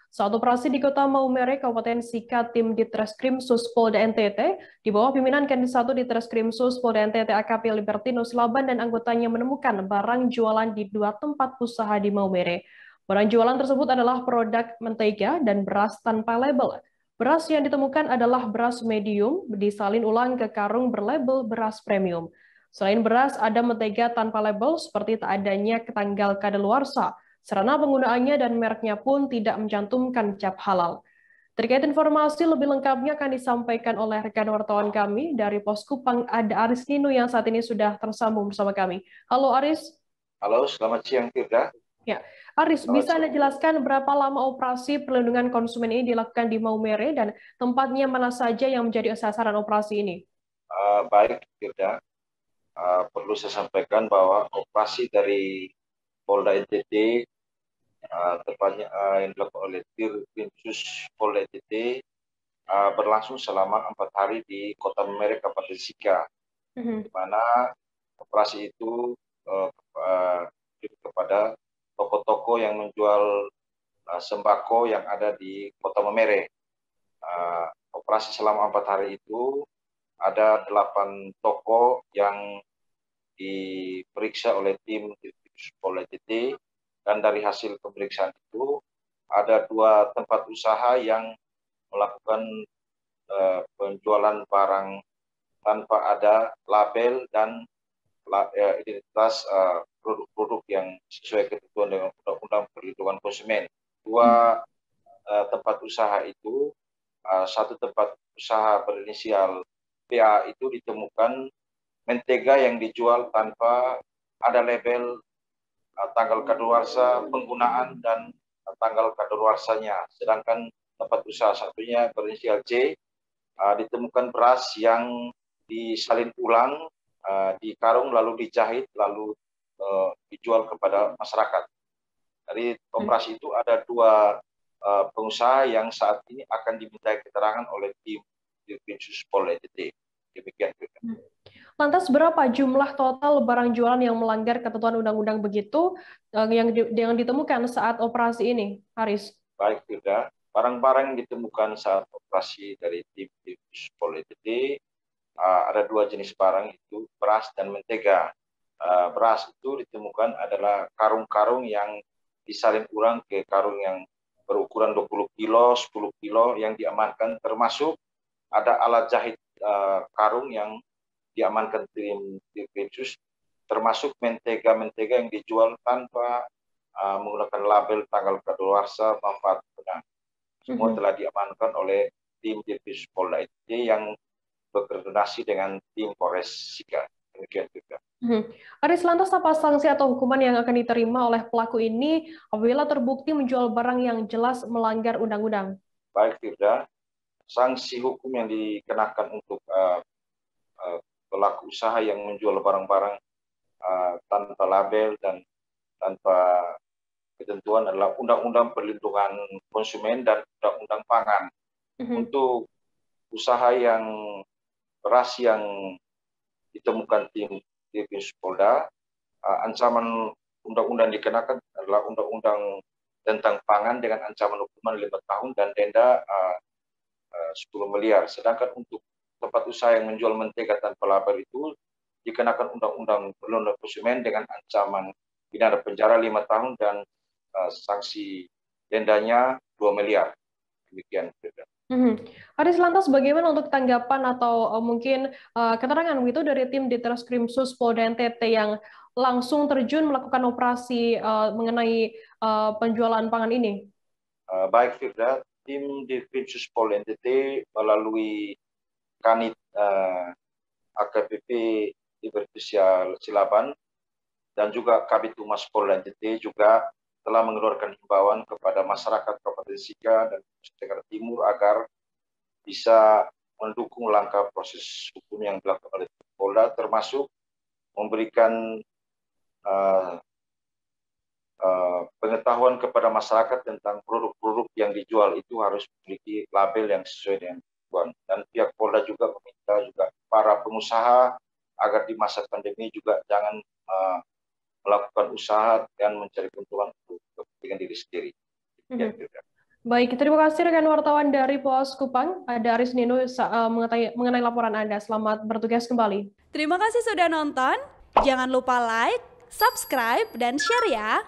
Saat operasi di Kota Maumere, Kabupaten Sika, tim Ditreskrimsus Polda NTT di bawah pimpinan Kanit 1 Ditreskrimsus Polda NTT AKP Libertinus Laban dan anggotanya menemukan barang jualan di 2 tempat usaha di Maumere. Barang jualan tersebut adalah produk mentega dan beras tanpa label. Beras yang ditemukan adalah beras medium, disalin ulang ke karung berlabel beras premium. Selain beras, ada mentega tanpa label seperti tak adanya tanggal kadaluarsa. Sarana penggunaannya dan mereknya pun tidak mencantumkan cap halal. Terkait informasi lebih lengkapnya akan disampaikan oleh rekan wartawan kami dari Poskupang, ada Aris Nino yang saat ini sudah tersambung bersama kami. Halo Aris. Halo, selamat siang Firda. Ya, Aris, Selamat bisa Anda siang. jelaskan berapa lama operasi perlindungan konsumen ini dilakukan di Maumere dan tempatnya mana saja yang menjadi sasaran operasi ini? Baik Firda, perlu saya sampaikan bahwa operasi dari Polda NTT, tepatnya yang dilakukan oleh Dirkrimsus Polda NTT, berlangsung selama 4 hari di Kota Maumere, Kabupaten Sika, di mana operasi itu kepada toko-toko yang menjual sembako yang ada di Kota Maumere. Operasi selama 4 hari itu ada 8 toko yang diperiksa oleh tim Polda NTT, dan dari hasil pemeriksaan itu ada 2 tempat usaha yang melakukan penjualan barang tanpa ada label dan identitas produk-produk yang sesuai ketentuan dengan Undang-Undang Perlindungan Konsumen. 2 tempat usaha itu, satu tempat usaha berinisial PA itu ditemukan mentega yang dijual tanpa ada label tanggal kadaluarsa penggunaan dan tanggal kadaluarsanya. Sedangkan tempat usaha satunya berinisial C, ditemukan beras yang disalin ulang di karung lalu dijahit lalu dijual kepada masyarakat. Dari operasi itu ada 2 pengusaha yang saat ini akan dimintai keterangan oleh tim Dirkrimsus Polda NTT. Demikian. Lantas berapa jumlah total barang jualan yang melanggar ketentuan undang-undang begitu yang ditemukan saat operasi ini, Haris? Baik, Firda. Barang-barang yang ditemukan saat operasi dari tim Dirkrimsus Polda NTT, ada 2 jenis barang, itu beras dan mentega. Beras itu ditemukan adalah karung-karung yang disalin ulang ke karung yang berukuran 20 kilo, 10 kilo yang diamankan, termasuk ada alat jahit karung yang diamankan tim Dirkrimsus, termasuk mentega-mentega yang dijual tanpa menggunakan label tanggal kadaluarsa manfaat guna. Semua telah diamankan oleh tim Dirkrimsus Polda NTT yang berkoordinasi dengan tim Polres Sika. Demikian juga. Aris, lantas apa sanksi atau hukuman yang akan diterima oleh pelaku ini apabila terbukti menjual barang yang jelas melanggar undang-undang? Baik, Firda. Sanksi hukum yang dikenakan untuk pelaku usaha yang menjual barang-barang tanpa label dan tanpa ketentuan adalah Undang-Undang Perlindungan Konsumen dan Undang-Undang Pangan. Untuk usaha yang beras yang ditemukan tim Dirkrimsus Polda, ancaman undang-undang dikenakan adalah Undang-Undang tentang Pangan dengan ancaman hukuman 5 tahun dan denda 10 miliar. Sedangkan untuk tempat usaha yang menjual mentega tanpa label itu dikenakan Undang-Undang Perlindungan Konsumen dengan ancaman pidana penjara 5 tahun dan sanksi dendanya 2 miliar. Demikian. Aris, lantas bagaimana untuk tanggapan atau mungkin keterangan begitu dari tim Ditreskrimsus Polda NTT yang langsung terjun melakukan operasi mengenai penjualan pangan ini? Baik, Firda, tim Dirkrimsus Polda NTT melalui Kanit AKPP Libertinus Laban dan juga Kabid Humas Polda NTT juga telah mengeluarkan himbauan kepada masyarakat Kabupaten Sika dan Nusa Tenggara Timur agar bisa mendukung langkah proses hukum yang dilakukan oleh Polda, termasuk memberikan pengetahuan kepada masyarakat tentang produk-produk yang dijual itu harus memiliki label yang sesuai dengan ketentuan. Dan pihak Polda juga meminta juga para pengusaha agar di masa pandemi juga jangan melakukan usaha dan mencari keuntungan untuk kepentingan diri sendiri. Baik, terima kasih rekan wartawan dari Pos Kupang, ada Aris Nino mengenai laporan Anda. Selamat bertugas kembali. Terima kasih sudah nonton. Jangan lupa like, subscribe, dan share ya.